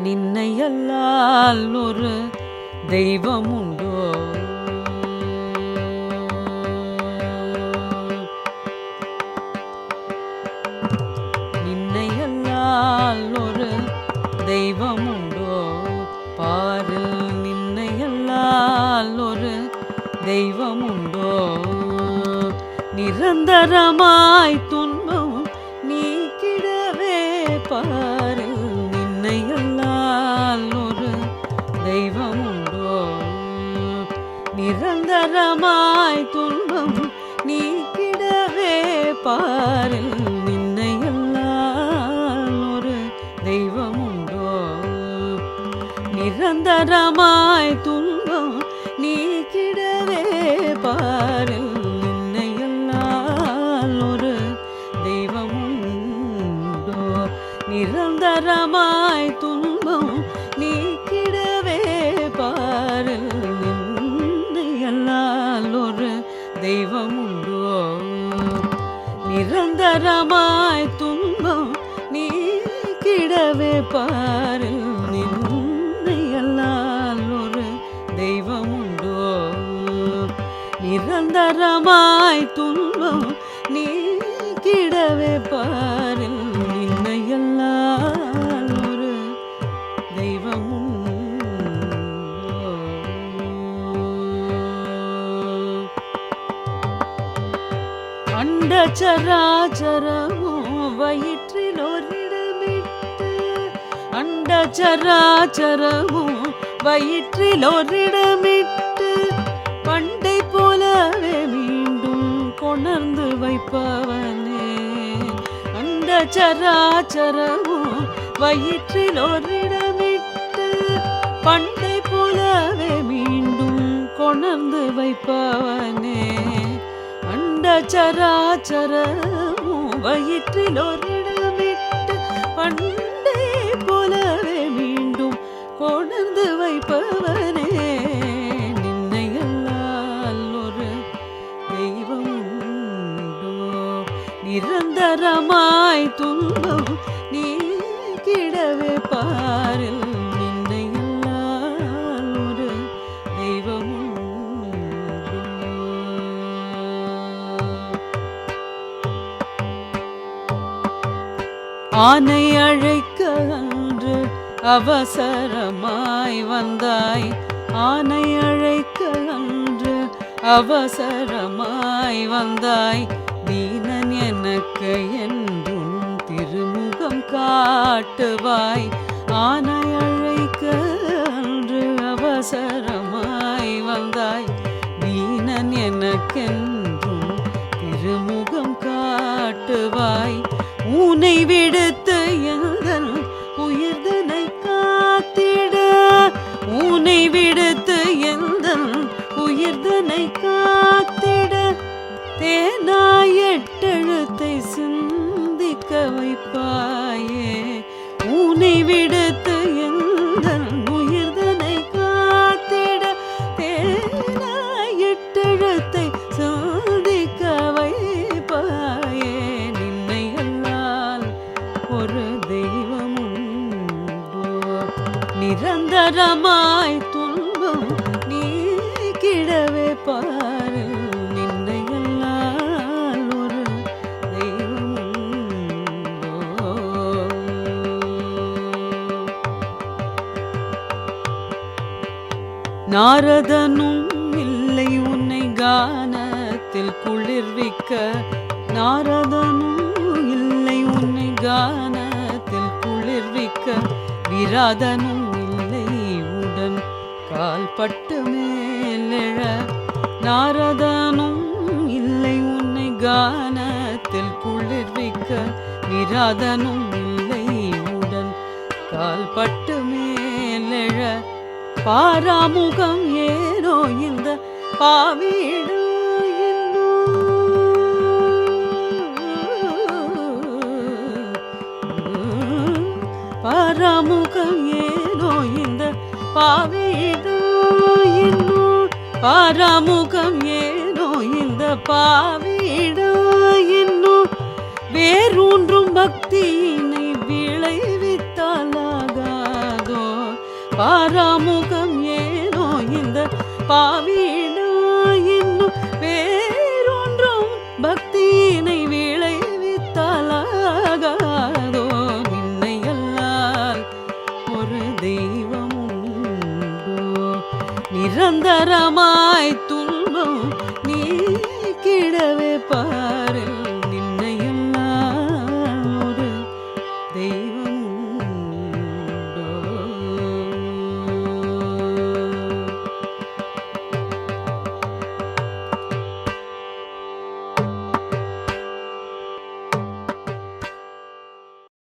நின்னை அல்லால் ஒரு தெய்வம் உண்டோ? நின்னை அல்லால் ஒரு தெய்வம் உண்டோ? பாரில் நின்னை அல்லால் ஒரு தெய்வம் உண்டோ? நிரந்தரமாய் துன்பம் நீக்கிடவே பாரில் நின்னை அல்லால் ஒரு தெய்வம் உண்டோ? நிரந்தரமாய் துன்பம் நீக்கிடவே பாரில் நின்னை அல்லால் ஒரு தெய்வம் உண்டோ? நிரந்தரமாய் துன்பம் நீக்கிடவே பாரில் நின்னை அல்லால் ஒரு தெய்வம் உண்டோ? நிரந்தரமாய் துன்பம் நீக்கிடவே பாரில் நின்னை அல்லால் ஒரு தெய்வம் உண்டோ? நிரந்தரமாய் துன்பம் நீக்கிடவே பாரில் நின்னை அல்லால் ஒரு தெய்வம் உண்டோ? நிரந்தரமாய் துன்பம் நீக்கிடவே பாரில் நின்னை அல்லால் ஒரு தெய்வம் உண்டோ? அண்டச்சராச்சரமும் வயிற்றில் ஓரிடமிட்டு, அண்டச்சராச்சரமும் வயிற்றில் ஓரிடமிட்டு, பண்டை போலவே மீண்டும் கொணர்ந்து வைப்பவனே. அண்டச்சராச்சரமும் வயிற்றில் ஓரிடமிட்டு, பண்டை போலவே மீண்டும் கொணர்ந்து வைப்பவனே. அண்டச்சராச்சரமும் வயிற்றில் ஓரிடமிட்டு, பண்டை போலவே மீண்டும் கொணர்ந்து வைப்பவனே. நின்னை அல்லால் ஒரு தெய்வம் உண்டோ? நிரந்தரமாய் துன்பம் நீக்கிடவே பாரில் நின்னை அல்லால் ஒரு தெய்வம் உண்டோ? ஆனை அழைக்க அன்று அவசரமாய் வந்தாய், ஆனை அழைக்க அன்று அவசரமாய் வந்தாய். தீனன் எனக்கு என்றும் திருமுகம் காட்டுவாய். ஆனை அழைக்க அன்று அவசரமாய் வந்தாய். தீனன் எனக்கென்றும் திருமுகம் காட்டுவாய். உனை விடுத்து எங்கள் உயிர்தனை காத்திட, உனை விடுத்து எங்கள் உயிர்தனை காத்திட, தேனாய் எட்டெழுத்தை சிந்திக்க வைப்பாயே. உனை விடுத்து எங்கள் உயிர்தனை காத்திட, தேனாய் எட்டெழுத்தை சிந்திக்க வைப்பாயே. நின்னை அல்லால் ஒரு தெய்வம் உண்டோ? நிரந்தரமாய் துன்பம் நீக்கிடவே பாரில் நின்னை அல்லால் ஒரு தெய்வம் உண்டோ? நாரதனும் இல்லை உன்னை கானத்தில் குளிர்விக்க, நாரதனும் இல்லை உன்னை கானத்தில் குளிர்விக்க, விராதனும் இல்லை உடன் கால்பட்டு மேலெழ. நாரதனும் இல்லை உன்னை கானத்தில் குளிர்விக்க, விராதனும் இல்லை உடன் கால்பட்டு மேலெழ. பாராமுகம் ஏனோ இந்த பாவீடு பாராமுகம் ஏனோ இந்த பாவீடு இன்னும், பாராமுகம் ஏனோ இந்த பாவீடு இன்னும், வேறூன்றும் பக்தியினை விளைவித்தாலாகாதோ? பாராமுகம் ஏனோ இந்த பாவியிடம் இன்னும் வேறொன்றும் பக்தியினை விளைவித்தாலாகாதோ நின்னையல்லால் ஒரு தெய்வம் உண்டோ நிரந்தரமாய் துன்பம் நீக்கிடவே